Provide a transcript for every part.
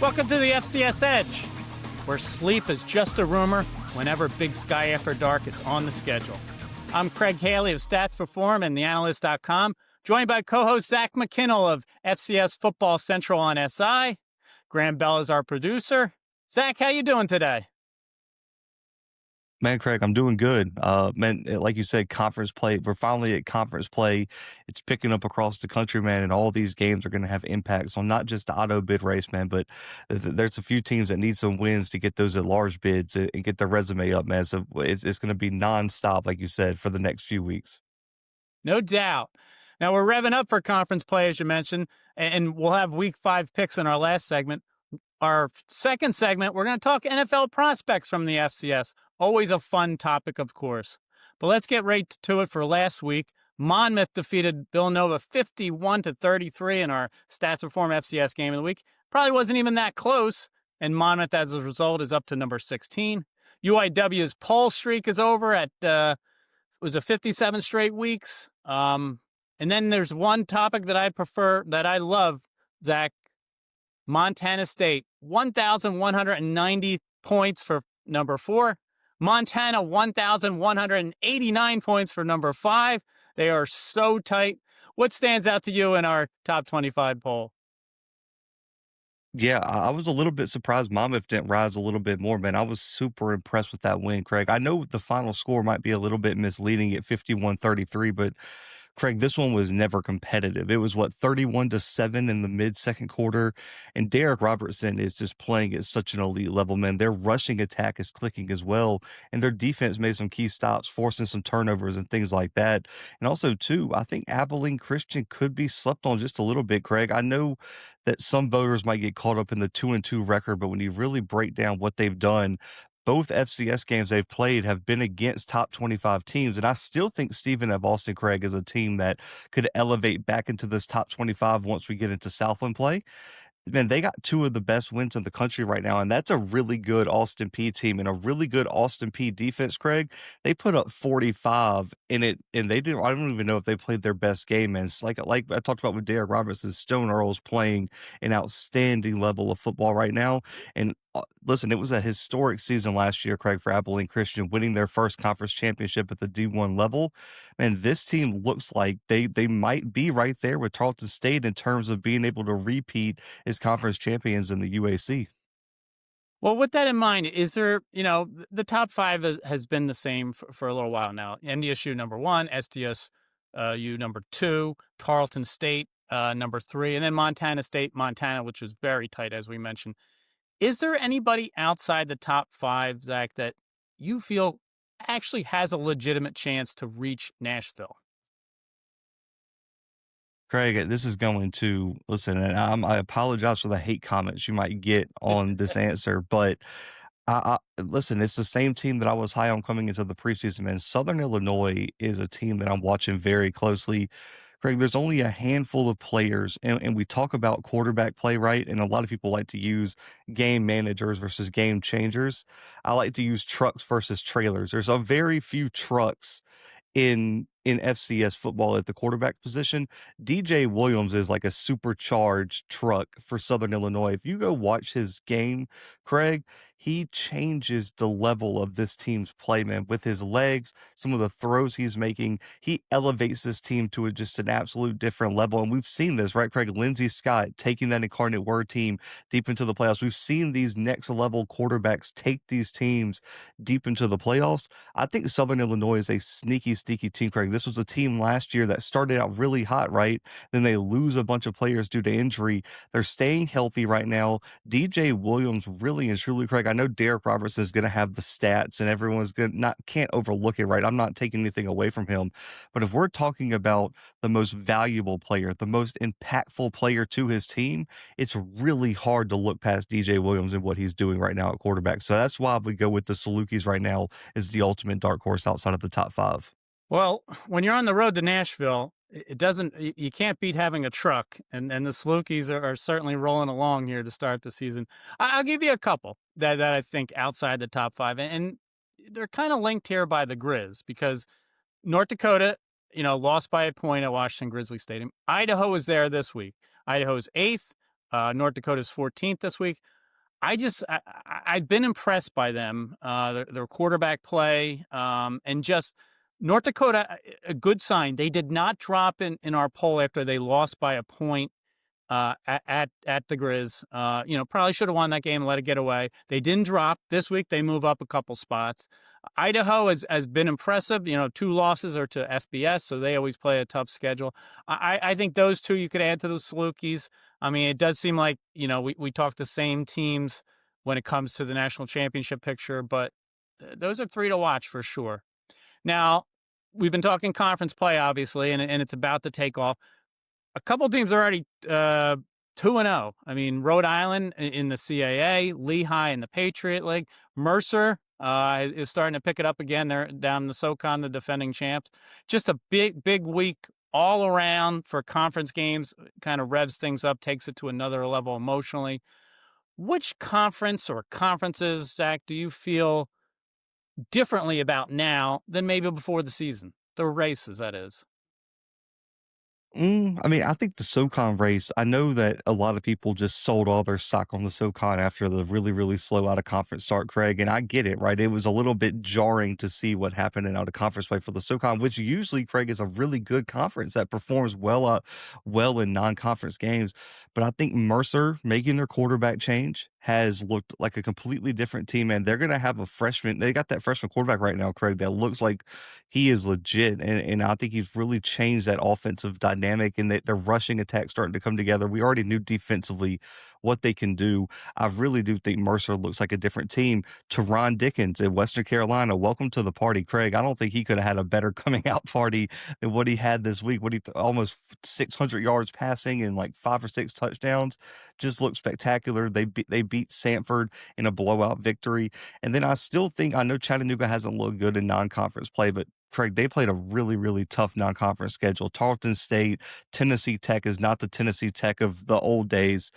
Welcome to the FCS Edge, where sleep is just a rumor whenever Big Sky After Dark is on the schedule. I'm Craig Haley of Stats Perform and theanalyst.com, joined by co-host Zach McKinnell of FCS Football Central on SI. Graham Bell is our producer. Zach, how you doing today? Man, Craig, I'm doing good. Man, like you said, conference play. We're finally at conference play. It's picking up across the country, man, and all these games are going to have impacts on not just the auto bid race, man, but there's a few teams that need some wins to get those at large bids and get their resume up, man. So it's going to be nonstop, like you said, for the next few weeks. No doubt. Now, we're revving up for conference play, as you mentioned, and we'll have Week 5 picks in our last segment. Our second segment, we're going to talk NFL prospects from the FCS. Always a fun topic, of course. But let's get right to it for last week. Monmouth defeated Villanova 51-33 in our Stats Perform FCS Game of the Week. Probably wasn't even that close, and Monmouth, as a result, is up to number 16. UIW's poll streak is over at, it was a 57 straight weeks. And then there's one topic that I prefer, that I love, Zach. Montana State, 1,190 points for number 4. Montana, 1,189 points for number 5. They are so tight. What stands out to you in our top 25 poll? Yeah, I was a little bit surprised Monmouth didn't rise a little bit more, man. I was super impressed with that win, Craig. I know the final score might be a little bit misleading at 51-33, but Craig, this one was never competitive. It was 31-7 in the mid-second quarter, and Derek Robertson is just playing at such an elite level, man. Their rushing attack is clicking as well, and their defense made some key stops, forcing some turnovers and things like that. And also, too, I think Abilene Christian could be slept on just a little bit, Craig. I know that some voters might get caught up in the 2-2 record, but when you really break down what they've done, both FCS games they've played have been against top 25 teams. And I still think Stephen F. Austin, Craig, is a team that could elevate back into this top 25 once we get into Southland play. Man, they got two of the best wins in the country right now, and that's a really good Austin P team and a really good Austin P defense, Craig. They put up 45 in it, and they didn't. I don't even know if they played their best game. And it's like I talked about with Derek Robertson, Stone Earl's playing an outstanding level of football right now. And listen, it was a historic season last year, Craig, for Abilene Christian, winning their first conference championship at the D1 level. And this team looks like they might be right there with Tarleton State in terms of being able to repeat as conference champions in the UAC. Well, with that in mind, is there, the top 5 has been the same for a little while now. NDSU number 1, SDSU number 2, Tarleton State number 3, and then Montana State, Montana, which was very tight, as we mentioned. Is there anybody outside the top 5, Zach, that you feel actually has a legitimate chance to reach Nashville? Craig, this is going to listen, and I apologize for the hate comments you might get on this answer, but listen, it's the same team that I was high on coming into the preseason, man. Southern Illinois is a team that I'm watching very closely. Craig, there's only a handful of players, and we talk about quarterback play, right? And a lot of people like to use game managers versus game changers. I like to use trucks versus trailers. There's a very few trucks in FCS football at the quarterback position. DJ Williams is like a supercharged truck for Southern Illinois. If you go watch his game, Craig, he changes the level of this team's play, man, with his legs, some of the throws he's making. He elevates this team to just an absolute different level. And we've seen this, right, Craig? Lindsey Scott taking that Incarnate Word team deep into the playoffs. We've seen these next level quarterbacks take these teams deep into the playoffs. I think Southern Illinois is a sneaky team, Craig. This was a team last year that started out really hot, right? Then they lose a bunch of players due to injury. They're staying healthy right now. DJ Williams really and truly, Craig, I know Derek Robertson is going to have the stats and everyone's can't overlook it, right? I'm not taking anything away from him. But if we're talking about the most valuable player, the most impactful player to his team, it's really hard to look past DJ Williams and what he's doing right now at quarterback. So that's why we go with the Salukis right now as the ultimate dark horse outside of the top 5. Well, when you're on the road to Nashville, you can't beat having a truck, and the Salukis are certainly rolling along here to start the season. I'll give you a couple that I think outside the top 5, and they're kind of linked here by the Grizz, because North Dakota, lost by a point at Washington Grizzly Stadium. Idaho is there this week. Idaho's 8th. North Dakota's 14th this week. I've been impressed by them, their quarterback play, and just North Dakota, a good sign. They did not drop in our poll after they lost by a point at the Grizz. Probably should have won that game and let it get away. They didn't drop. This week they move up a couple spots. Idaho has been impressive. 2 losses are to FBS, so they always play a tough schedule. I think those two you could add to the Salukis. I mean, it does seem like, we talk the same teams when it comes to the national championship picture, but those are 3 to watch for sure. Now, we've been talking conference play, obviously, and it's about to take off. A couple teams are already 2-0. I mean, Rhode Island in the CAA, Lehigh in the Patriot League, Mercer is starting to pick it up again. They're down in the SoCon, the defending champs. Just a big week all around for conference games. Kind of revs things up, takes it to another level emotionally. Which conference or conferences, Zach, do you feel differently about now than maybe before the season? The races, that is. I mean, I think the SoCon race, I know that a lot of people just sold all their stock on the SoCon after the really, really slow out of conference start, Craig. And I get it, right? It was a little bit jarring to see what happened in out of conference play for the SoCon, which usually, Craig, is a really good conference that performs well in non-conference games. But I think Mercer making their quarterback change has looked like a completely different team, and they're going to have a freshman. They got that freshman quarterback right now, Craig, that looks like he is legit. And I think he's really changed that offensive dynamic, and their rushing attack starting to come together. We already knew defensively what they can do. I really do think Mercer looks like a different team. Teron Dickens in Western Carolina, welcome to the party, Craig. I don't think he could have had a better coming out party than what he had this week. Almost 600 yards passing and like 5 or 6 touchdowns. Just looked spectacular. They beat Sanford in a blowout victory. And then I know Chattanooga hasn't looked good in non-conference play, but Craig, they played a really, really tough non-conference schedule. Tarleton State, Tennessee Tech is not the Tennessee Tech of the old days.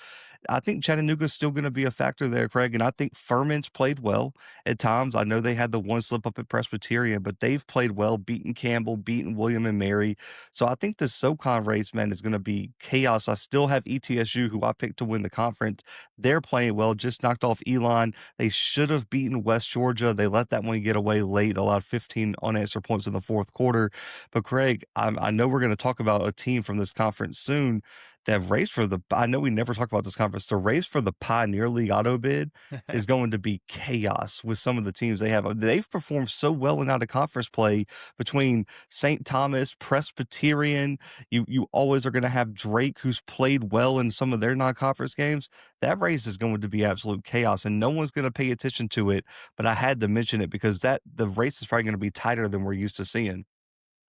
I think Chattanooga's still going to be a factor there, Craig, and I think Furman's played well at times. I know they had the one slip up at Presbyterian, but they've played well, beaten Campbell, beaten William and Mary. So I think the SoCon race, man, is going to be chaos. I still have ETSU, who I picked to win the conference. They're playing well, just knocked off Elon. They should have beaten West Georgia. They let that one get away late, allowed 15 unanswered points in the fourth quarter. But Craig, I know we're going to talk about a team from this conference soon that race for I know we never talk about this conference. The race for the Pioneer League auto bid is going to be chaos with some of the teams they have. They've performed so well in out of conference play between St. Thomas, Presbyterian. You always are going to have Drake, who's played well in some of their non-conference games. That race is going to be absolute chaos, and no one's going to pay attention to it. But I had to mention it because the race is probably going to be tighter than we're used to seeing.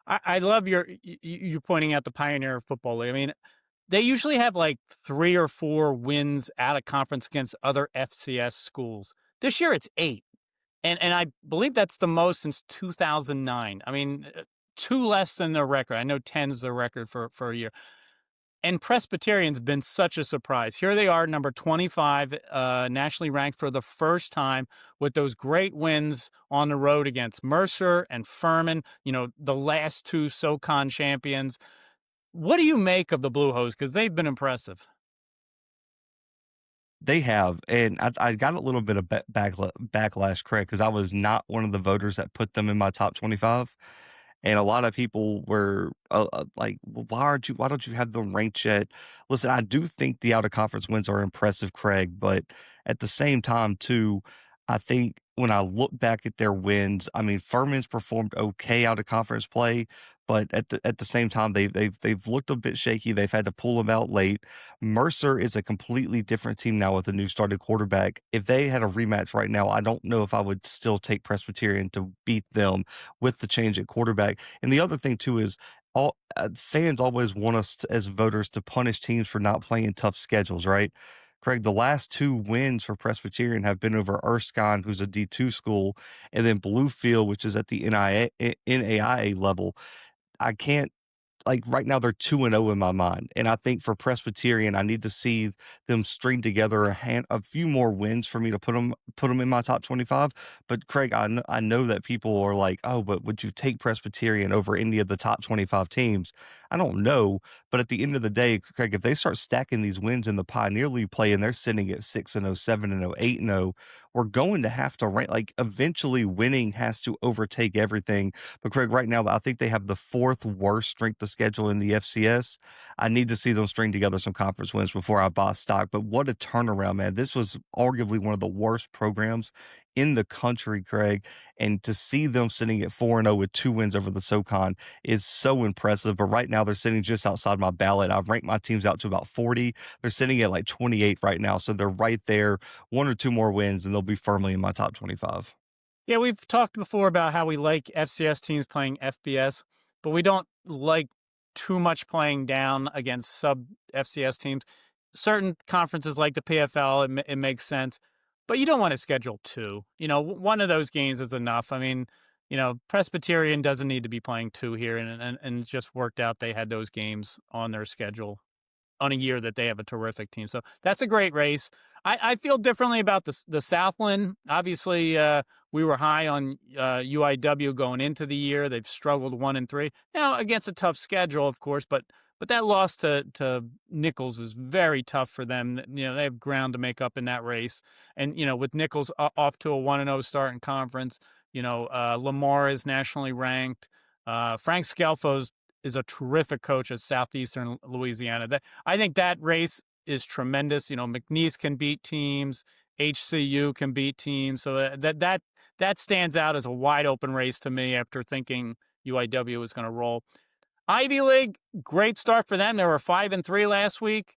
I love you pointing out the Pioneer Football League. I mean, they usually have like 3 or 4 wins out of conference against other FCS schools. This year it's 8. And I believe that's the most since 2009. I mean, 2 less than their record. I know 10 is their record for a year. And Presbyterian's been such a surprise. Here they are, number 25, nationally ranked for the first time with those great wins on the road against Mercer and Furman, the last 2 SoCon champions. What do you make of the Blue Hose? Because they've been impressive. They have, and I got a little bit of backlash, Craig, because I was not one of the voters that put them in my top 25. And a lot of people were like, well, why don't you have them ranked yet? Listen, I do think the out of conference wins are impressive, Craig, but at the same time, too, I think when I look back at their wins, I mean, Furman's performed okay out of conference play, but at the same time, they've looked a bit shaky. They've had to pull them out late. Mercer is a completely different team now with a new starting quarterback. If they had a rematch right now, I don't know if I would still take Presbyterian to beat them with the change at quarterback. And the other thing too is all fans always want us as voters to punish teams for not playing tough schedules, right? Craig, the last 2 wins for Presbyterian have been over Erskine, who's a D2 school, and then Bluefield, which is at the NAIA level. I can't like right now they're 2-0 in my mind. And I think for Presbyterian, I need to see them string together a few more wins for me to put them in my top 25. But Craig, I know that people are like, "Oh, but would you take Presbyterian over any of the top 25 teams?" I don't know, but at the end of the day, Craig, if they start stacking these wins in the Pioneer League play and they're sitting at 6-0, 7-0, 8-0, we're going to have to rank, like, eventually winning has to overtake everything. But Craig, right now, I think they have the fourth worst strength of schedule in the FCS. I need to see them string together some conference wins before I buy stock. But what a turnaround, man. This was arguably one of the worst programs in the country, Craig. And to see them sitting at 4-0 with 2 wins over the SoCon is so impressive. But right now, they're sitting just outside my ballot. I've ranked my teams out to about 40. They're sitting at like 28 right now. So they're right there, 1 or 2 more wins, and they'll be firmly in my top 25. Yeah, we've talked before about how we like FCS teams playing FBS, but we don't like too much playing down against sub FCS teams. Certain conferences like the PFL, it makes sense, but you don't want to schedule two. One of those games is enough. I mean, Presbyterian doesn't need to be playing two here, and it just worked out they had those games on their schedule on a year that they have a terrific team. So that's a great race. I feel differently about the Southland. Obviously, we were high on UIW going into the year. They've struggled 1-3 now against a tough schedule, of course, but that loss to Nichols is very tough for them. They have ground to make up in that race, and with Nichols off to a 1-0 start in conference, Lamar is nationally ranked. Frank Scelfo is a terrific coach at Southeastern Louisiana. I think that race is tremendous. McNeese can beat teams, HCU can beat teams, so that stands out as a wide open race to me after thinking UIW was going to roll. Ivy League, great start for them. They were 5-3 last week.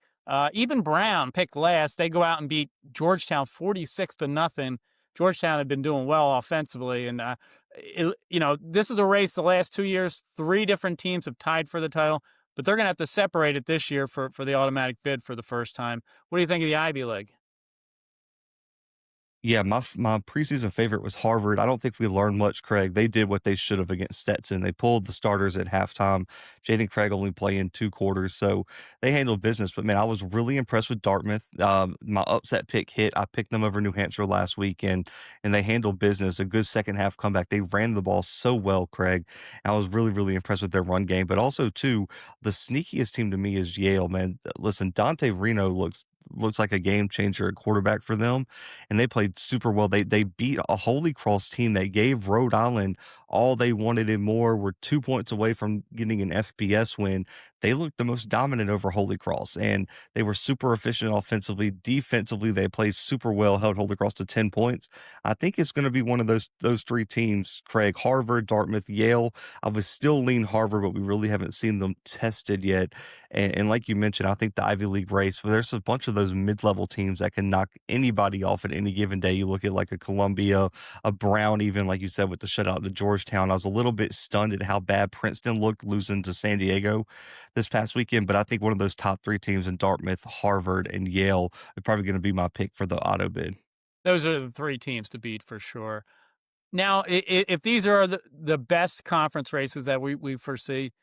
Even Brown picked last. They go out and beat Georgetown 46-0. Georgetown had been doing well offensively, and this is a race. The last 2 years, 3 different teams have tied for the title, but they're going to have to separate it this year for the automatic bid for the first time. What do you think of the Ivy League? Yeah, my preseason favorite was Harvard. I don't think we learned much, Craig. They did what they should have against Stetson. They pulled the starters at halftime. Jaden Craig only playing 2 quarters, so they handled business. But man, I was really impressed with Dartmouth. My upset pick hit. I picked them over New Hampshire last weekend, and they handled business. A good second half comeback. They ran the ball so well, Craig. And I was really, really impressed with their run game. But also, too, the sneakiest team to me is Yale. Man, listen, Dante Reno looks like a game changer at quarterback for them, and they played super well. They beat a Holy Cross team that gave Rhode Island all they wanted and more. Were 2 points away from getting an FBS win. They looked the most dominant over Holy Cross, and they were super efficient offensively. Defensively, they played super well, held Holy Cross to 10 points. I think it's going to be one of those 3 teams, Craig: Harvard, Dartmouth, Yale. I would still lean Harvard, but we really haven't seen them tested yet. And like you mentioned, I think the Ivy League race, there's a bunch of those mid-level teams that can knock anybody off at any given day. You look at like a Columbia, a Brown, even like you said with the shutout to Georgetown. I was a little bit stunned at how bad Princeton looked losing to San Diego this past weekend, but I think one of those top 3 teams in Dartmouth, Harvard, and Yale are probably going to be my pick for the auto bid. Those are the 3 teams to beat for sure. Now, if these are the best conference races that we foresee,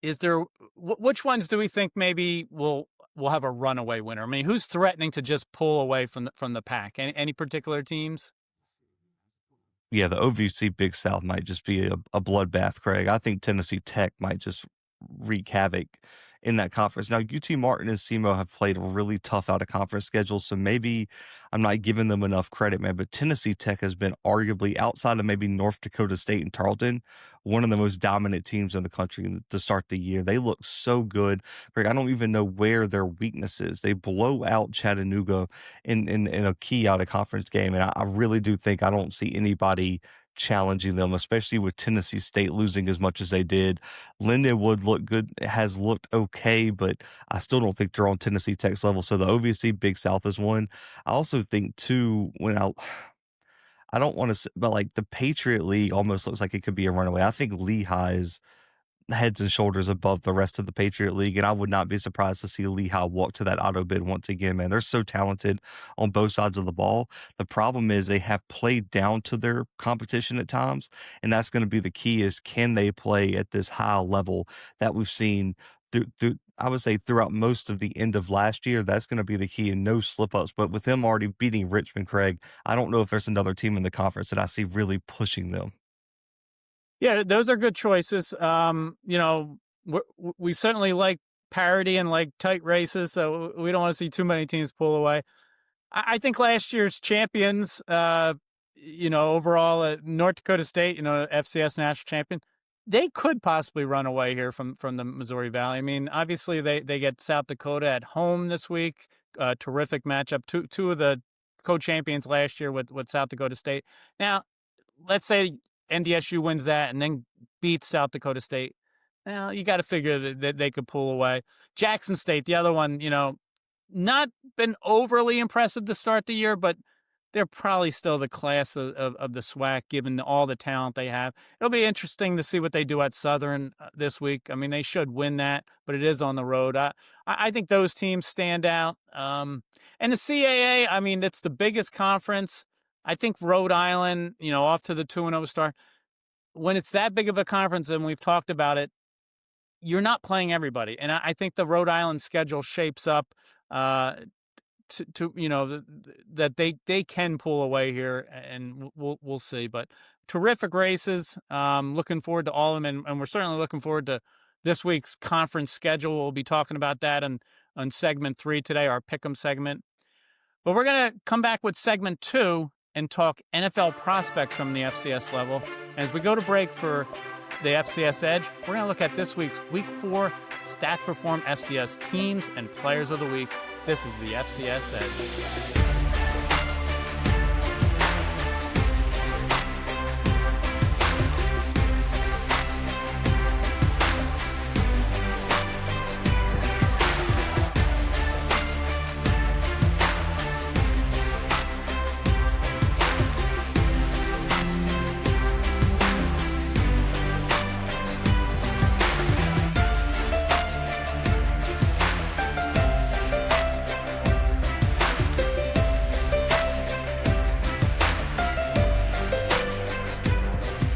is there which ones do we think maybe will have a runaway winner? I mean, who's threatening to just pull away from the pack? Any particular teams? Yeah, the OVC Big South might just be a bloodbath, Craig. I think Tennessee Tech might just wreak havoc in that conference. Now, UT Martin and SEMO have played a really tough out of conference schedule, so maybe I'm not giving them enough credit, man. But Tennessee Tech has been arguably, outside of maybe North Dakota State and Tarleton, one of the most dominant teams in the country to start the year. They look so good. Craig, I don't even know where their weakness is. They blow out Chattanooga in a key out of conference game, and I really do think I don't see anybody challenging them, especially with Tennessee State losing as much as they did. Lindenwood has looked okay, but I still don't think they're on Tennessee Tech's level. So the OVC Big South is one. I also think too, I don't want to, but like the Patriot League almost looks like it could be a runaway. I think Lehigh is heads and shoulders above the rest of the Patriot League, and I would not be surprised to see Lehigh walk to that auto bid once again, man. They're so talented on both sides of the ball. The problem is they have played down to their competition at times, and that's going to be the key is can they play at this high level that we've seen through I would say throughout most of the end of last year. That's going to be the key and no slip ups. But with them already beating Richmond, Craig, I don't know if there's another team in the conference that I see really pushing them. Yeah, those are good choices. We certainly like parity and like tight races, so we don't want to see too many teams pull away. I think last year's champions, overall, North Dakota State, FCS national champion, they could possibly run away here from the Missouri Valley. I mean, obviously they get South Dakota at home this week. Terrific matchup. Two of the co-champions last year with South Dakota State. Now, let's say NDSU wins that and then beats South Dakota State. Now, you got to figure that they could pull away. Jackson State, the other one, not been overly impressive to start the year, but they're probably still the class of the SWAC, given all the talent they have. It'll be interesting to see what they do at Southern this week. I mean, they should win that, but it is on the road. I think those teams stand out. And the CAA, I mean, it's the biggest conference. I think Rhode Island, off to the 2-0 start. When it's that big of a conference, and we've talked about it, you're not playing everybody. And I think the Rhode Island schedule shapes up that they can pull away here, and we'll see. But terrific races. Looking forward to all of them, and we're certainly looking forward to this week's conference schedule. We'll be talking about that on segment 3 today, our Pick'em segment. But we're going to come back with segment 2 and talk NFL prospects from the FCS level. As we go to break for the FCS Edge, we're going to look at this week's Week 4 Stat Perform FCS teams and players of the week. This is the FCS Edge.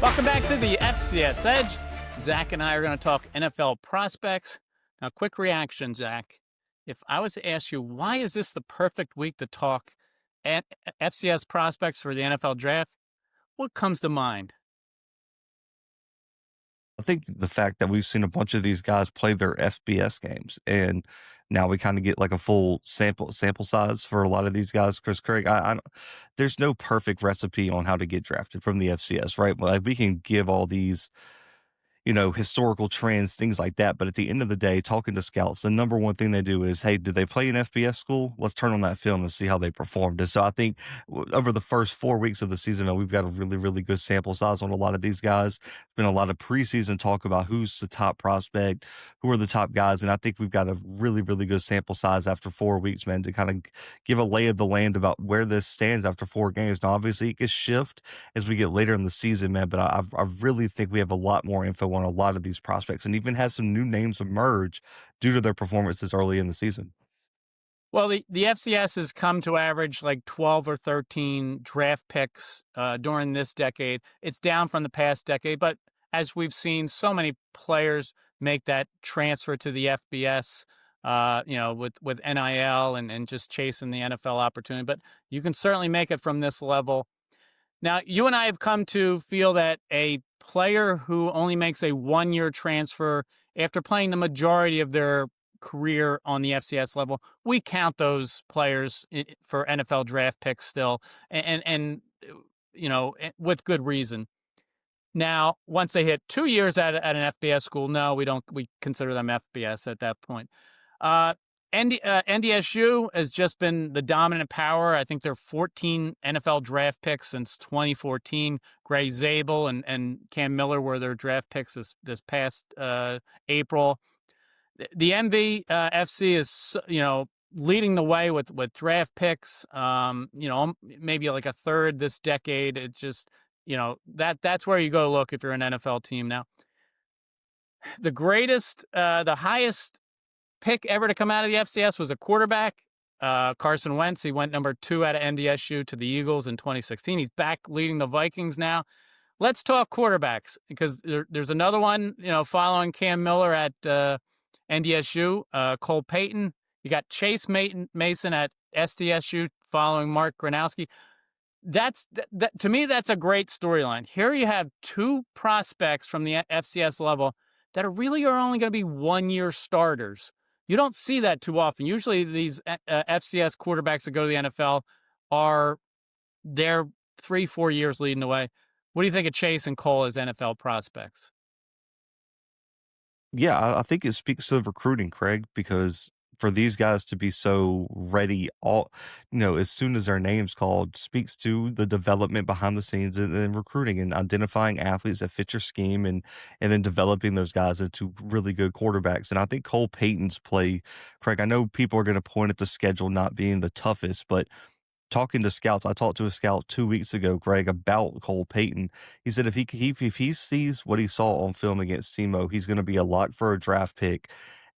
Welcome back to the FCS Edge. Zach and I are going to talk NFL prospects. Now, quick reaction, Zach. If I was to ask you, why is this the perfect week to talk FCS prospects for the NFL draft, what comes to mind? I think the fact that we've seen a bunch of these guys play their FBS games, and now we kind of get like a full sample size for a lot of these guys. Chris Craig, there's no perfect recipe on how to get drafted from the FCS, right? Like we can give all these historical trends, things like that. But at the end of the day, talking to scouts, the number one thing they do is, hey, did they play in FBS school? Let's turn on that film and see how they performed. And so I think over the first 4 weeks of the season, we've got a really, really good sample size on a lot of these guys. There's been a lot of preseason talk about who's the top prospect, who are the top guys. And I think we've got a really, really good sample size after 4 weeks, man, to kind of give a lay of the land about where this stands after 4 games. Now, obviously, it could shift as we get later in the season, man, but I really think we have a lot more info on a lot of these prospects, and even has some new names emerge due to their performances early in the season. Well, the FCS has come to average like 12 or 13 draft picks during this decade. It's down from the past decade, but as we've seen, so many players make that transfer to the FBS, with NIL and just chasing the NFL opportunity. But you can certainly make it from this level. Now, you and I have come to feel that a player who only makes a 1-year transfer after playing the majority of their career on the FCS level, we count those players for NFL draft picks still, and with good reason. Now, once they hit 2 years at an FBS school, no, we don't. We consider them FBS at that point. NDSU has just been the dominant power. I think they're 14 NFL draft picks since 2014. Gray Zabel and Cam Miller were their draft picks this past April. The MV FC is leading the way with draft picks. Maybe like a third this decade. It's just that's where you go look if you're an NFL team now. The highest pick ever to come out of the FCS was a quarterback, Carson Wentz. He went number 2 out of NDSU to the Eagles in 2016. He's back leading the Vikings now. Let's talk quarterbacks because there's another one, following Cam Miller at NDSU, Cole Payton. You got Chase Mason at SDSU following Mark Gronowski. That to me, that's a great storyline. Here you have 2 prospects from the FCS level that are only going to be 1-year starters. You don't see that too often. Usually these FCS quarterbacks that go to the NFL are there 3-4 years leading the way. What do you think of Chase and Cole as NFL prospects? Yeah, I think it speaks to the recruiting, Craig, because for these guys to be so ready, as soon as their name's called, speaks to the development behind the scenes and recruiting and identifying athletes that fit your scheme and then developing those guys into really good quarterbacks. And I think Cole Payton's play, Craig, I know people are going to point at the schedule not being the toughest, but talking to scouts, I talked to a scout 2 weeks ago, Greg, about Cole Payton. He said if he sees what he saw on film against SEMO, he's going to be a lock for a draft pick.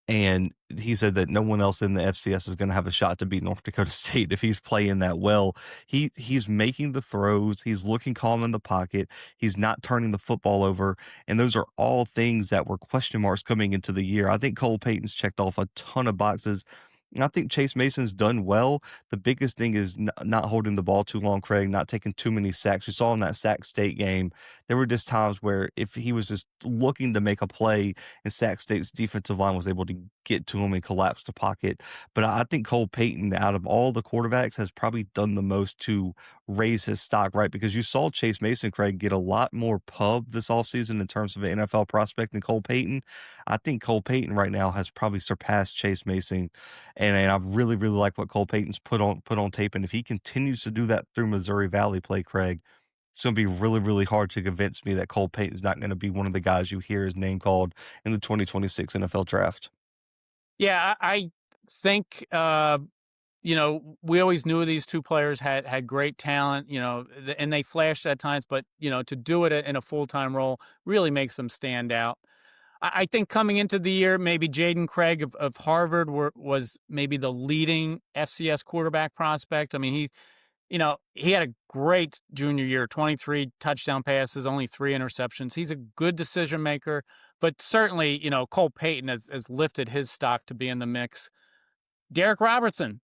And he said that no one else in the FCS is going to have a shot to beat North Dakota State if he's playing that well. He's making the throws. He's looking calm in the pocket. He's not turning the football over. And those are all things that were question marks coming into the year. I think Cole Payton's checked off a ton of boxes. And I think Chase Mason's done well. The biggest thing is not holding the ball too long, Craig, not taking too many sacks. You saw in that Sac State game, there were just times where if he was just looking to make a play and Sac State's defensive line was able to get to him and collapse the pocket. But I think Cole Payton, out of all the quarterbacks, has probably done the most to raise his stock, right? Because you saw Chase Mason, Craig, get a lot more pub this offseason in terms of an NFL prospect than Cole Payton. I think Cole Payton right now has probably surpassed Chase Mason, and I really, really like what Cole Payton's put on tape. And if he continues to do that through Missouri Valley play, Craig, it's going to be really, really hard to convince me that Cole Payton's not going to be one of the guys you hear his name called in the 2026 NFL draft. Yeah, I think we always knew these 2 players had great talent, and they flashed at times, but to do it in a full-time role really makes them stand out. I think coming into the year, maybe Jaden Craig of Harvard was maybe the leading FCS quarterback prospect. I mean, he had a great junior year, 23 touchdown passes, only 3 interceptions. He's a good decision maker, but certainly, Cole Payton has lifted his stock to be in the mix. Derek Robertson,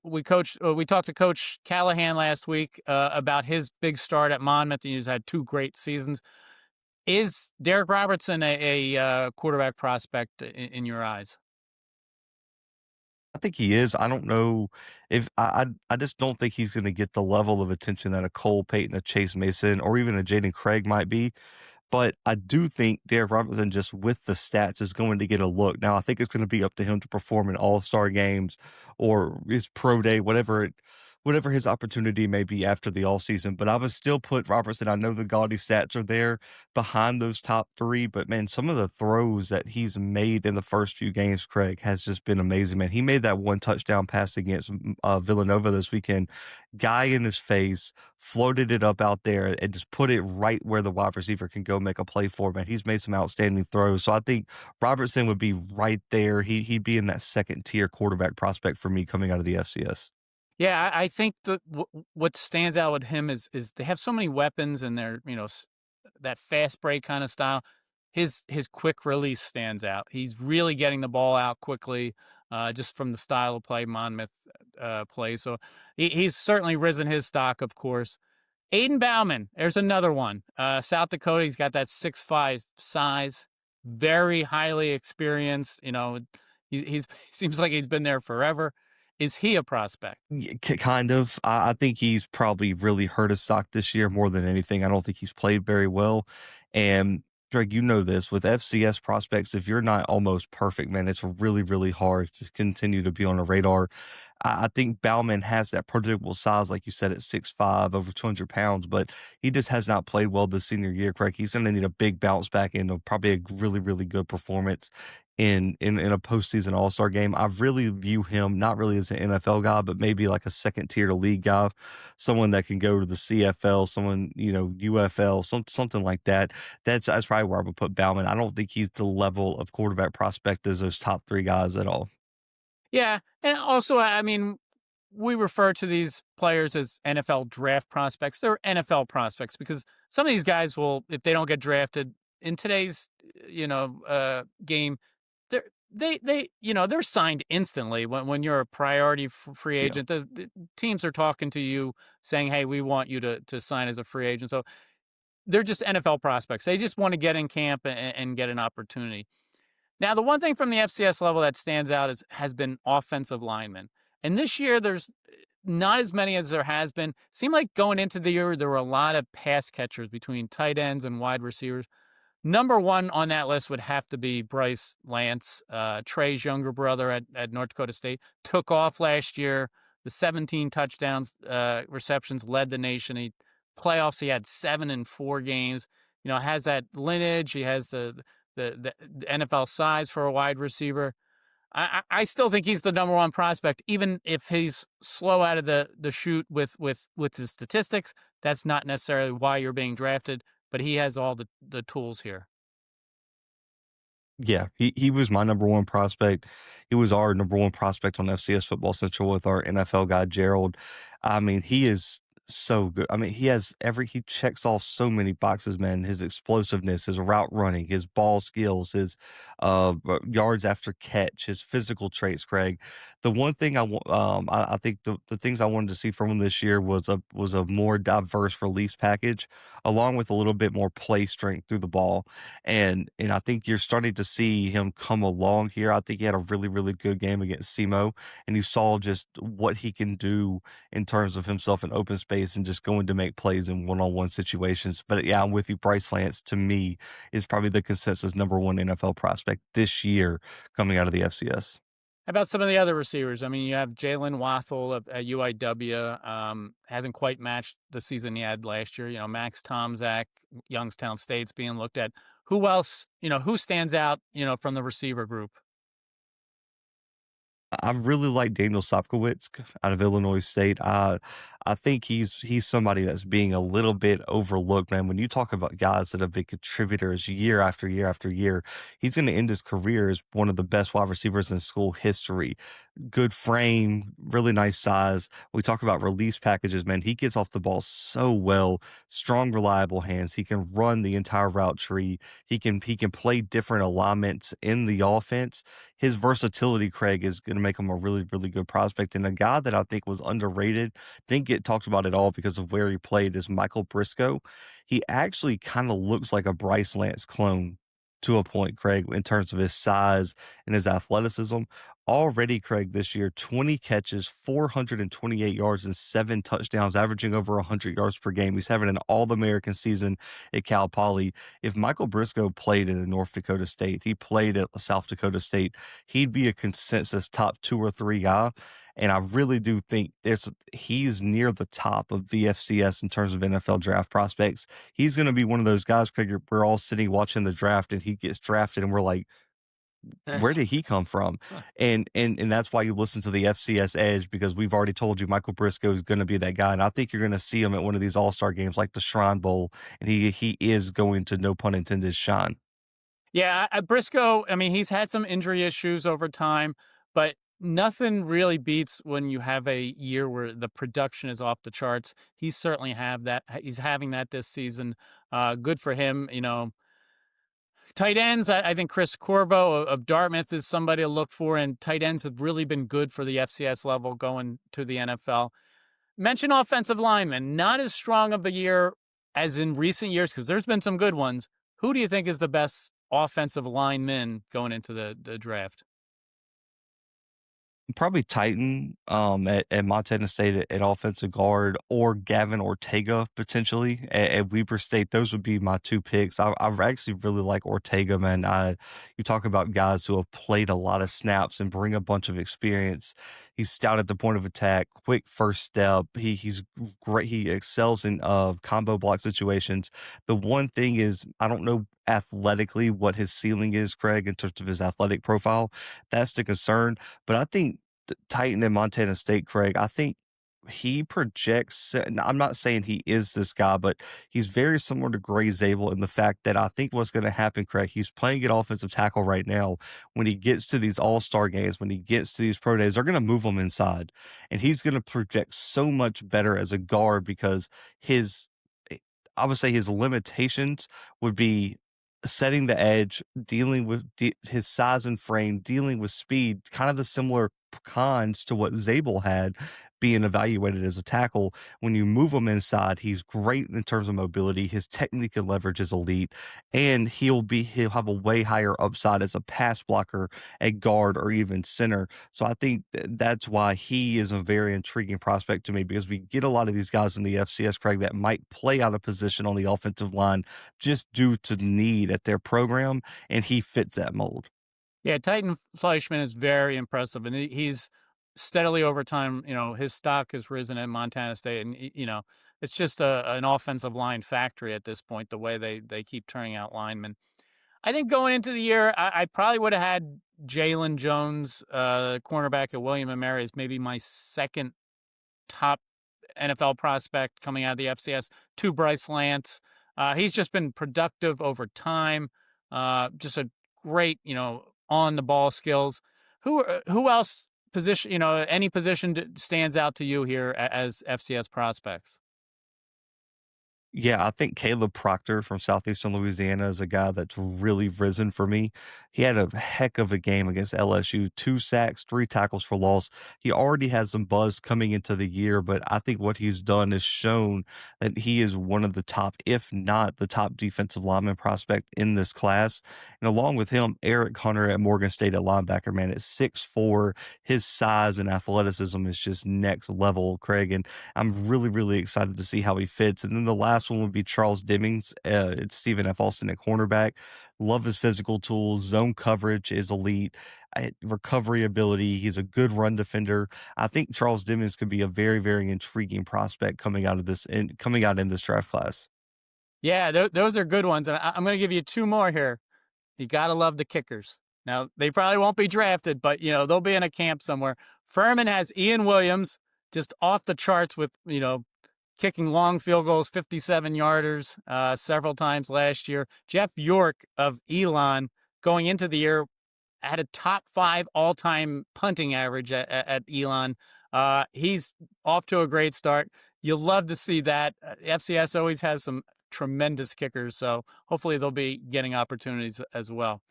we talked to Coach Callahan last week about his big start at Monmouth. He's had 2 great seasons. Is Derek Robertson a quarterback prospect in your eyes? I think he is. I don't know if I just don't think he's going to get the level of attention that a Cole Payton, a Chase Mason, or even a Jaden Craig might be. But I do think Derek Robertson, just with the stats, is going to get a look. Now, I think it's going to be up to him to perform in all-star games or his pro day, whatever his opportunity may be after the all season. But I would still put Robertson. I know the gaudy stats are there behind those top 3, but man, some of the throws that he's made in the first few games, Craig, has just been amazing, man. He made that 1 touchdown pass against Villanova this weekend. Guy in his face, floated it up out there and just put it right where the wide receiver can go make a play for, man. He's made some outstanding throws. So I think Robertson would be right there. He'd be in that second tier quarterback prospect for me coming out of the FCS. Yeah, I think what stands out with him is they have so many weapons and they're that fast break kind of style. His quick release stands out. He's really getting the ball out quickly, just from the style of play Monmouth plays. So he's certainly risen his stock, of course. Aiden Bauman, there's another one. South Dakota, he's got that 6'5" size, very highly experienced. He seems like he's been there forever. Is he a prospect? Kind of. I think he's probably really hurt his stock this year more than anything. I don't think he's played very well. And Greg, you know this with FCS prospects, if you're not almost perfect, man, it's really, really hard to continue to be on a radar. I think Bauman has that prototypical size, like you said, at 6'5", over 200 pounds, but he just has not played well this senior year, Craig. He's going to need a big bounce back into probably a really, really good performance in a postseason All-Star game. I really view him not really as an NFL guy, but maybe like a second tier to league guy, someone that can go to the CFL, someone, UFL, something like that. That's probably where I would put Bauman. I don't think he's the level of quarterback prospect as those top three guys at all. Yeah, and also, I mean, we refer to these players as NFL draft prospects. They're NFL prospects because some of these guys will, if they don't get drafted in today's, game, they're they're signed instantly when you're a priority free Yeah. agent. The teams are talking to you saying, "Hey, we want you to sign as a free agent." So they're just NFL prospects. They just want to get in camp and get an opportunity. Now, the one thing from the FCS level that stands out has been offensive linemen. And this year, there's not as many as there has been. Seemed like going into the year, there were a lot of pass catchers between tight ends and wide receivers. Number one on that list would have to be Bryce Lance, Trey's younger brother at North Dakota State. Took off last year. The 17 touchdowns, receptions led the nation. Playoffs, he had 7 in 4 games. Has that lineage. He has the NFL size for a wide receiver. I still think he's the number one prospect, even if he's slow out of the chute with his statistics. That's not necessarily why you're being drafted, but he has all the tools here. Yeah, he was my number one prospect. He was our number one prospect on FCS Football Central with our NFL guy Gerald. I mean, he is so good. I mean, he checks off so many boxes, man. His explosiveness, his route running, his ball skills, his yards after catch, his physical traits, Craig. The one thing I think the things I wanted to see from him this year was a more diverse release package, along with a little bit more play strength through the ball. And I think you're starting to see him come along here. I think he had a really, really good game against SEMO, and you saw just what he can do in terms of himself in open space and just going to make plays in one-on-one situations. But yeah, I'm with you. Bryce Lance, to me, is probably the consensus number one NFL prospect this year coming out of the FCS. How about some of the other receivers? I mean, you have Jalen Wathel at UIW. Hasn't quite matched the season he had last year. Max Tomzak, Youngstown State's being looked at. Who else? Who stands out? From the receiver group. I really like Daniel Sopkowitz out of Illinois State. I think he's somebody that's being a little bit overlooked, man. When you talk about guys that have been contributors year after year after year, he's going to end his career as one of the best wide receivers in school history. Good frame, really nice size. We talk about release packages, man. He gets off the ball so well. Strong, reliable hands. He can run the entire route tree. He can play different alignments in the offense. His versatility, Craig, is going to make him a really, really good prospect. And a guy that I think was underrated, didn't get talked about at all because of where he played, is Michael Briscoe. He actually kind of looks like a Bryce Lance clone to a point, Craig, in terms of his size and his athleticism. Already, Craig, this year, 20 catches, 428 yards, and 7 touchdowns, averaging over 100 yards per game. He's having an All-American season at Cal Poly. If Michael Briscoe played at a North Dakota State, he played at South Dakota State, he'd be a consensus top 2 or 3 guy. And I really do think he's near the top of the FCS in terms of NFL draft prospects. He's going to be one of those guys, Craig, we're all sitting watching the draft and he gets drafted and we're like, where did he come from? And that's why you listen to the FCS Edge, because we've already told you Michael Briscoe is going to be that guy, and I think you're going to see him at one of these All-Star games like the Shrine Bowl, and he is going to, no pun intended, shine. Yeah, Briscoe, I mean, he's had some injury issues over time, but nothing really beats when you have a year where the production is off the charts. He certainly have that. He's having that this season. Good for him. Tight ends, I think Chris Corbo of Dartmouth is somebody to look for, and tight ends have really been good for the FCS level going to the NFL. Mention offensive linemen, not as strong of a year as in recent years because there's been some good ones. Who do you think is the best offensive lineman going into the draft? Probably Titan at Montana State at offensive guard, or Gavin Ortega potentially at Weber State. Those would be my 2 picks. I actually really like Ortega, man. You talk about guys who have played a lot of snaps and bring a bunch of experience. He's stout at the point of attack, quick first step. He's great. He excels in combo block situations. The one thing is, I don't know athletically what his ceiling is, Craig, in terms of his athletic profile. That's the concern. But I think Titan and Montana State, Craig, I think he projects. I'm not saying he is this guy, but he's very similar to Gray Zabel in the fact that I think what's going to happen, Craig, he's playing at offensive tackle right now. When he gets to these all-star games, when he gets to these pro days, they're going to move him inside. And he's going to project so much better as a guard because his eh, I would say his limitations would be setting the edge, dealing with his size and frame, dealing with speed, kind of the similar cons to what Zabel had being evaluated as a tackle. When you move him inside, he's great in terms of mobility. His technique and leverage is elite, and he'll have a way higher upside as a pass blocker at guard or even center. So I think that's why he is a very intriguing prospect to me, because we get a lot of these guys in the FCS, Craig, that might play out of position on the offensive line just due to need at their program, and he fits that mold. Yeah, Titan Fleischman is very impressive, and he's steadily over time, his stock has risen at Montana State, and it's just an offensive line factory at this point, the way they keep turning out linemen. I think going into the year, I probably would have had Jalen Jones, cornerback at William & Mary, as maybe my second top NFL prospect coming out of the FCS, to Bryce Lance. He's just been productive over time. Just a great, on the ball skills. Who else position, any position stands out to you here as FCS prospects? Yeah, I think Caleb Proctor from Southeastern Louisiana is a guy that's really risen for me. He had a heck of a game against LSU, 2 sacks, 3 tackles for loss. He already has some buzz coming into the year, but I think what he's done is shown that he is one of the top, if not the top defensive lineman prospect in this class. And along with him, Eric Hunter at Morgan State at linebacker, man, at 6'4", his size and athleticism is just next level, Craig. And I'm really, really excited to see how he fits. And then the last one would be Charles Demings. It's Stephen F. Austin at cornerback. Love his physical tools. Zone coverage is elite. Recovery ability. He's a good run defender. I think Charles Demings could be a very, very intriguing prospect coming out in this draft class. Yeah, those are good ones. And I'm going to give you 2 more here. You got to love the kickers. Now, they probably won't be drafted, but, they'll be in a camp somewhere. Furman has Ian Williams, just off the charts with, kicking long field goals, 57-yarders several times last year. Jeff York of Elon going into the year had a top 5 all-time punting average at Elon. He's off to a great start. You'll love to see that. FCS always has some tremendous kickers, so hopefully they'll be getting opportunities as well.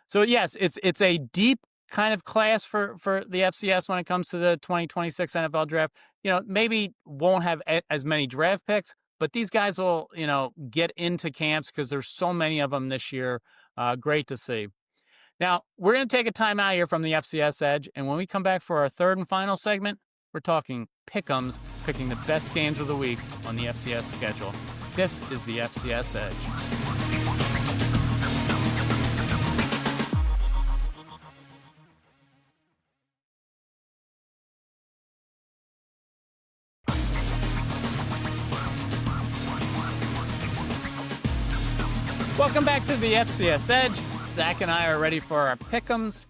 So yes, it's a deep kind of class for the FCS when it comes to the 2026 NFL draft. Maybe won't have as many draft picks, but these guys will, get into camps because there's so many of them this year. Great to see. Now, we're going to take a time out here from the FCS Edge, and when we come back for our third and final segment, we're talking pick'ems, picking the best games of the week on the FCS schedule. This is the FCS Edge. Welcome back to the FCS Edge. Zach and I are ready for our pick'ems.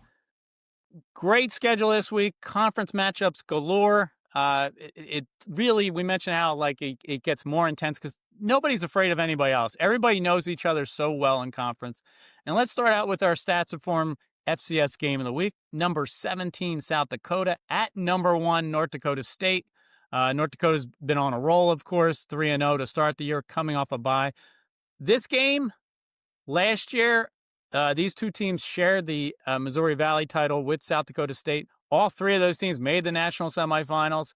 Great schedule this week. Conference matchups galore. It really, we mentioned how it gets more intense because nobody's afraid of anybody else. Everybody knows each other so well in conference. And let's start out with our Stats Inform FCS game of the week. Number 17, South Dakota at number 1, North Dakota State. North Dakota's been on a roll, of course, 3-0 to start the year, coming off a bye. This game, last year, these two teams shared the Missouri Valley title with South Dakota State. All 3 of those teams made the national semifinals.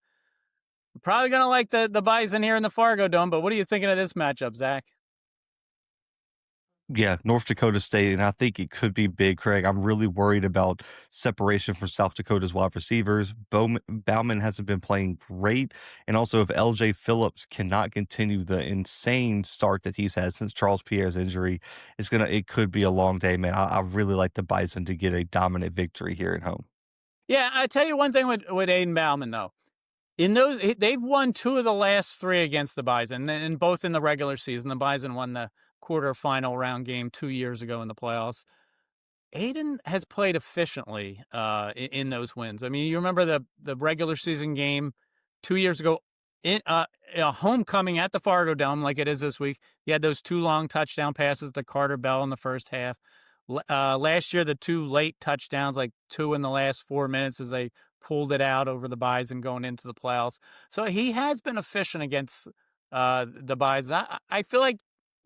We're probably going to like the Bison here in the Fargo Dome, but what are you thinking of this matchup, Zach? Yeah, North Dakota State, and I think it could be big, Craig. I'm really worried about separation from South Dakota's wide receivers. Bauman hasn't been playing great, and also if LJ Phillips cannot continue the insane start that he's had since Charles Pierre's injury, it could be a long day, man. I really like the Bison to get a dominant victory here at home. Yeah, I tell you one thing with Aiden Bauman, though. They've won 2 of the last 3 against the Bison, and both in the regular season. The Bison won the quarterfinal round game 2 years ago in the playoffs. Aiden has played efficiently in those wins. I mean, you remember the regular season game 2 years ago in a homecoming at the Fargo Dome, like it is this week. He had those 2 long touchdown passes to Carter Bell in the first half. Last year, the 2 late touchdowns, like 2 in the last 4 minutes, as they pulled it out over the Bison going into the playoffs. So he has been efficient against the Bison. I feel like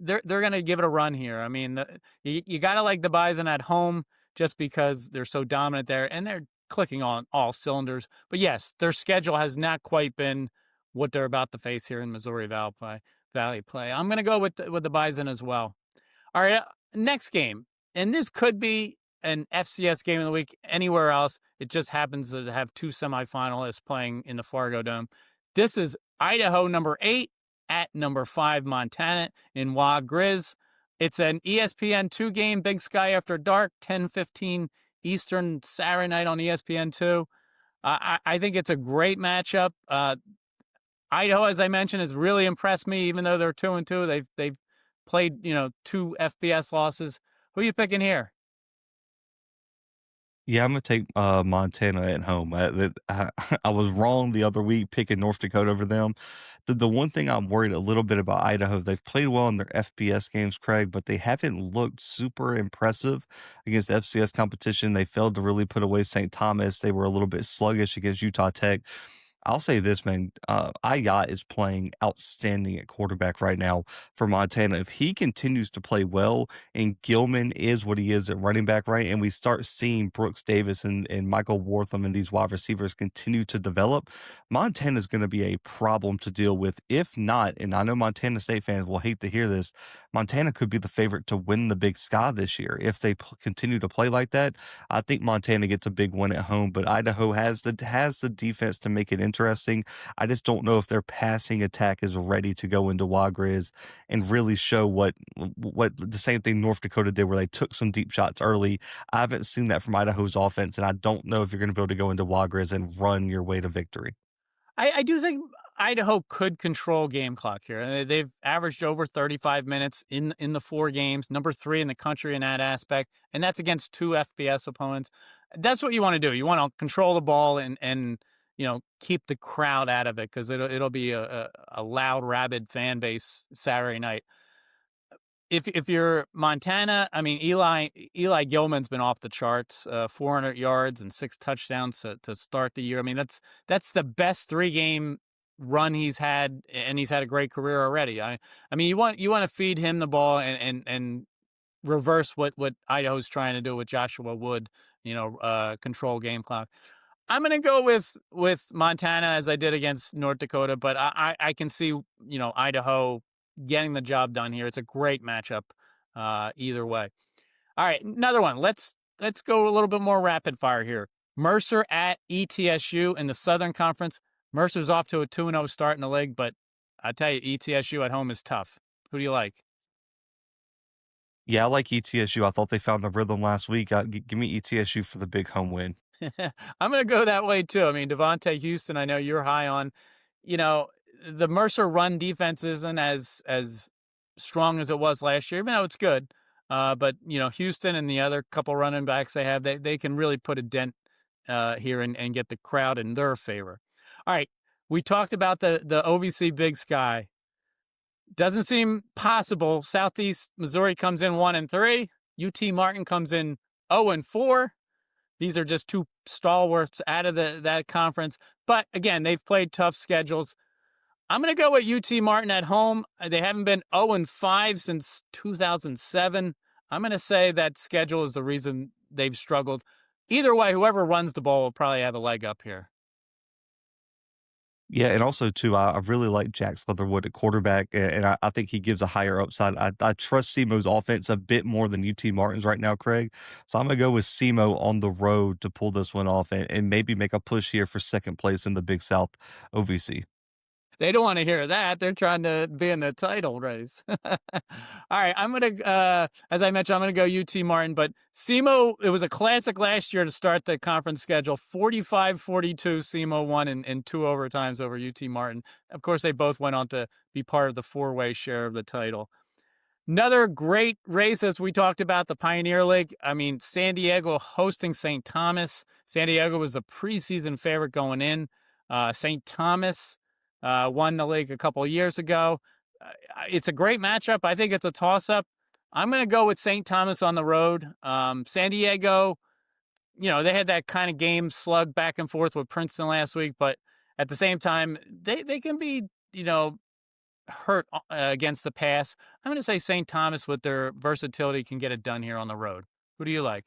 they're going to give it a run here. I mean, you got to like the Bison at home just because they're so dominant there, and they're clicking on all cylinders. But yes, their schedule has not quite been what they're about to face here in Missouri Valley play. I'm going to go with the Bison as well. All right, next game, and this could be an FCS game of the week anywhere else. It just happens to have 2 semifinalists playing in the Fargo Dome. This is Idaho number 8 at number 5 Montana in Wa Grizz. It's an ESPN 2 game, Big Sky After Dark, 10:15 Eastern Saturday night on ESPN 2. I think it's a great matchup. Idaho, as I mentioned, has really impressed me. Even though they're 2-2, they've played 2 FBS losses. Who are you picking here? Yeah, I'm gonna take Montana at home. I was wrong the other week picking North Dakota over them. The one thing I'm worried a little bit about Idaho, they've played well in their FBS games, Craig, but they haven't looked super impressive against FCS competition. They failed to really put away St. Thomas. They were a little bit sluggish against Utah Tech. I'll say this, man. Ayat is playing outstanding at quarterback right now for Montana. If he continues to play well and Gilman is what he is at running back, right, and we start seeing Brooks Davis and Michael Wortham and these wide receivers continue to develop, Montana is going to be a problem to deal with. If not, and I know Montana State fans will hate to hear this, Montana could be the favorite to win the Big Sky this year. If they continue to play like that, I think Montana gets a big win at home, but Idaho has the defense to make it interesting. I just don't know if their passing attack is ready to go into Wa Grizz and really show what the same thing North Dakota did, where they took some deep shots early. I haven't seen that from Idaho's offense, and I don't know if you're going to be able to go into Wa Grizz and run your way to victory. I do think Idaho could control game clock here. They've averaged over 35 minutes in the 4 games, number 3 in the country in that aspect, and that's against 2 FBS opponents. That's what you want to do. You want to control the ball and keep the crowd out of it, because it'll be a loud, rabid fan base Saturday night. If you're Montana, I mean, Eli Gilman's been off the charts, 400 yards and 6 touchdowns to start the year. I mean, that's the best 3-game run he's had, and he's had a great career already. I mean, you want to feed him the ball and reverse what Idaho's trying to do with Joshua Wood, control game clock. I'm going to go with Montana, as I did against North Dakota, but I can see, Idaho getting the job done here. It's a great matchup either way. All right, another one. Let's go a little bit more rapid fire here. Mercer at ETSU in the Southern Conference. Mercer's off to a 2-0 start in the league, but I tell you, ETSU at home is tough. Who do you like? Yeah, I like ETSU. I thought they found the rhythm last week. Give me ETSU for the big home win. I'm going to go that way too. I mean, Devontae Houston, I know you're high on. The Mercer run defense isn't as strong as it was last year, even though it's good. But Houston and the other couple running backs they have, they can really put a dent here and get the crowd in their favor. All right, we talked about the OVC Big Sky. Doesn't seem possible. Southeast Missouri comes in 1-3. UT Martin comes in 0-4. These are just 2 stalwarts out of that conference. But again, they've played tough schedules. I'm going to go with UT Martin at home. They haven't been 0-5 since 2007. I'm going to say that schedule is the reason they've struggled. Either way, whoever runs the ball will probably have a leg up here. Yeah, and also too, I really like Jack Leatherwood at quarterback, and I think he gives a higher upside. I trust SEMO's offense a bit more than UT Martin's right now, Craig. So I'm gonna go with SEMO on the road to pull this one off and maybe make a push here for second place in the Big South OVC. They don't want to hear that. They're trying to be in the title race. All right, I'm going to, as I mentioned, I'm going to go UT Martin. But SEMO, it was a classic last year to start the conference schedule. 45-42, SEMO won in 2 overtimes over UT Martin. Of course, they both went on to be part of the 4-way share of the title. Another great race, as we talked about, the Pioneer League. I mean, San Diego hosting St. Thomas. San Diego was the preseason favorite going in. St. Thomas won the league a couple of years ago. It's a great matchup. I think it's a toss-up. I'm going to go with St. Thomas on the road. San Diego, they had that kind of game slug back and forth with Princeton last week, but at the same time, they can be, hurt against the pass. I'm going to say St. Thomas, with their versatility, can get it done here on the road. Who do you like?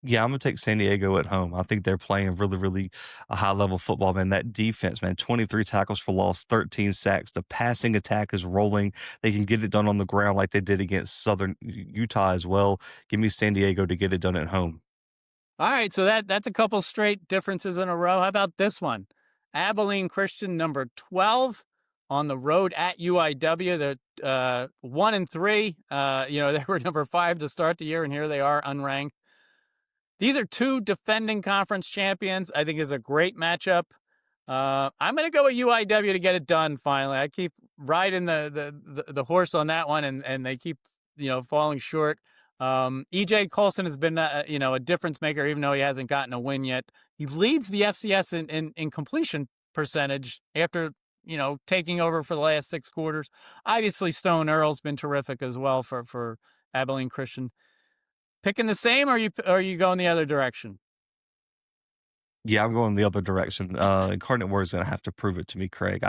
Yeah, I'm gonna take San Diego at home. I think they're playing really, really a high level football, man. That defense, man, 23 tackles for loss, 13 sacks. The passing attack is rolling. They can get it done on the ground like they did against Southern Utah as well. Give me San Diego to get it done at home. All right, so that's a couple straight differences in a row. How about this one? Abilene Christian, number 12, on the road at UIW. They're 1-3. They were number 5 to start the year, and here they are unranked. These are two defending conference champions. I think is a great matchup. I'm going to go with UIW to get it done. Finally, I keep riding the horse on that one, and they keep falling short. EJ Colson has been a difference maker, even though he hasn't gotten a win yet. He leads the FCS in completion percentage after taking over for the last 6 quarters. Obviously, Stone Earl's been terrific as well for Abilene Christian. Picking the same, or are you going the other direction? Yeah, I'm going the other direction. Incarnate Word is going to have to prove it to me, Craig.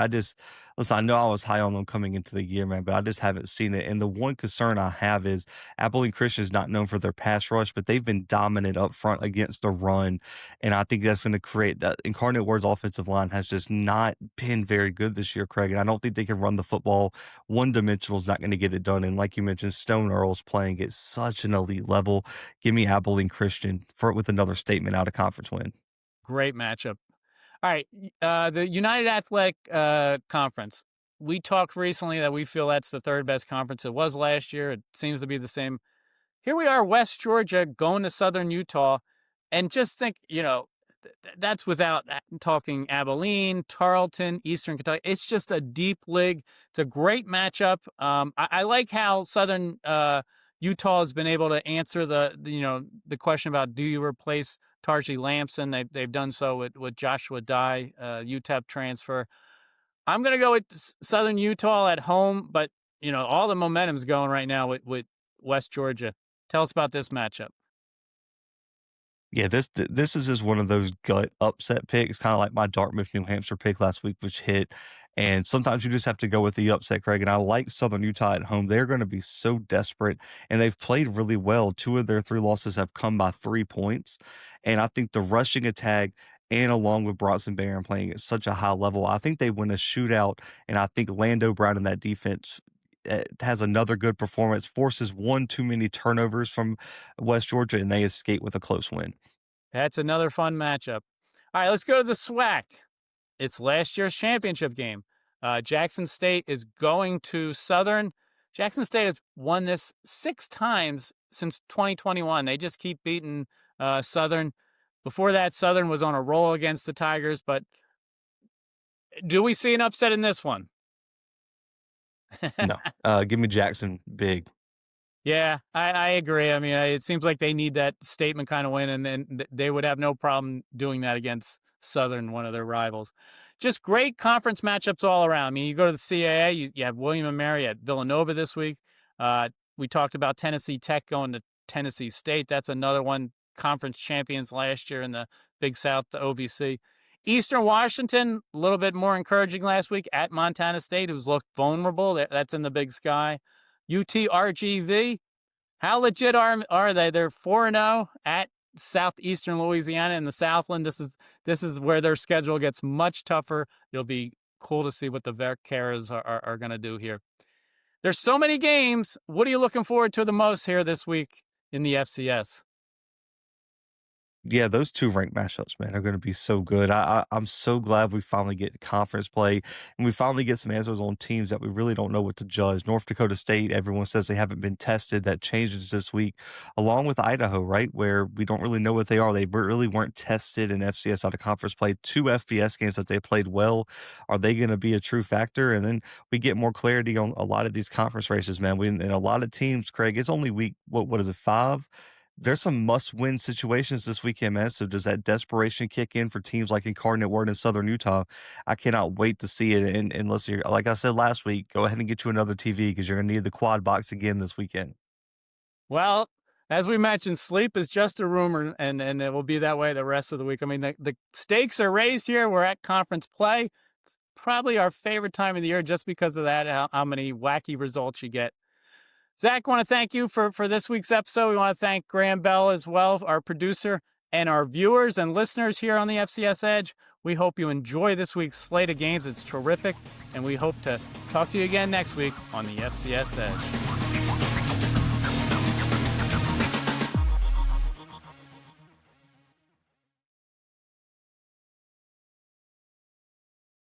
Listen, I know I was high on them coming into the year, man, but I just haven't seen it. And the one concern I have is Abilene Christian is not known for their pass rush, but they've been dominant up front against the run. And I think that's going to create that. Incarnate Word's offensive line has just not been very good this year, Craig. And I don't think they can run the football. One dimensional is not going to get it done. And like you mentioned, Stone Earl's playing at such an elite level. Give me Abilene Christian with another statement out of conference win. Great matchup. All right, the United Athletic Conference. We talked recently that we feel that's the third best conference. It was last year. It seems to be the same. Here we are, West Georgia going to Southern Utah, and just think, that's without talking Abilene, Tarleton, Eastern Kentucky. It's just a deep league. It's a great matchup. I like how Southern Utah has been able to answer the question about, do you replace Tarji Lamson? They've done so with Joshua Dye, UTEP transfer. I'm going to go with Southern Utah at home, but all the momentum's going right now with West Georgia. Tell us about this matchup. Yeah, this is just one of those gut upset picks, kind of like my Dartmouth, New Hampshire pick last week, which hit. And sometimes you just have to go with the upset, Craig. And I like Southern Utah at home. They're going to be so desperate, and they've played really well. 2 of their 3 losses have come by 3 points. And I think the rushing attack, and along with Bronson Barron playing at such a high level, I think they win a shootout. And I think Lando Brown in that defense has another good performance, forces one too many turnovers from West Georgia, and they escape with a close win. That's another fun matchup. All right, let's go to the SWAC. It's last year's championship game. Jackson State is going to Southern. Jackson State has won this 6 times since 2021. They just keep beating Southern. Before that, Southern was on a roll against the Tigers, but do we see an upset in this one? No, give me Jackson big. Yeah, I agree. I mean, it seems like they need that statement kind of win, and then they would have no problem doing that against Southern, one of their rivals. Just great conference matchups all around. I mean, you go to the CAA, you have William & Mary at Villanova this week. We talked about Tennessee Tech going to Tennessee State. That's another one, conference champions last year in the Big South, the OVC. Eastern Washington, a little bit more encouraging last week at Montana State, who's looked vulnerable. That's in the Big Sky. UTRGV, how legit are they? They're 4-0 at Southeastern Louisiana in the Southland. This is where their schedule gets much tougher. It'll be cool to see what the Vaqueros are going to do here. There's so many games. What are you looking forward to the most here this week in the FCS? Yeah, those 2 ranked matchups, man, are gonna be so good. I'm so glad we finally get conference play, and we finally get some answers on teams that we really don't know what to judge. North Dakota State, everyone says they haven't been tested. That changes this week, along with Idaho, right, where we don't really know what they are. They really weren't tested in FCS out of conference play. 2 FBS games that they played well. Are they gonna be a true factor? And then we get more clarity on a lot of these conference races, man. And a lot of teams, Craig, it's only week, what is it, 5? There's some must-win situations this weekend, man. So does that desperation kick in for teams like Incarnate Word and Southern Utah? I cannot wait to see it. And listen, like I said last week, go ahead and get you another TV because you're going to need the quad box again this weekend. Well, as we mentioned, sleep is just a rumor, and it will be that way the rest of the week. I mean, the stakes are raised here. We're at conference play. It's probably our favorite time of the year just because of that, how many wacky results you get. Zach, I want to thank you for this week's episode. We want to thank Graham Bell as well, our producer, and our viewers and listeners here on the FCS Edge. We hope you enjoy this week's slate of games. It's terrific, and we hope to talk to you again next week on the FCS Edge.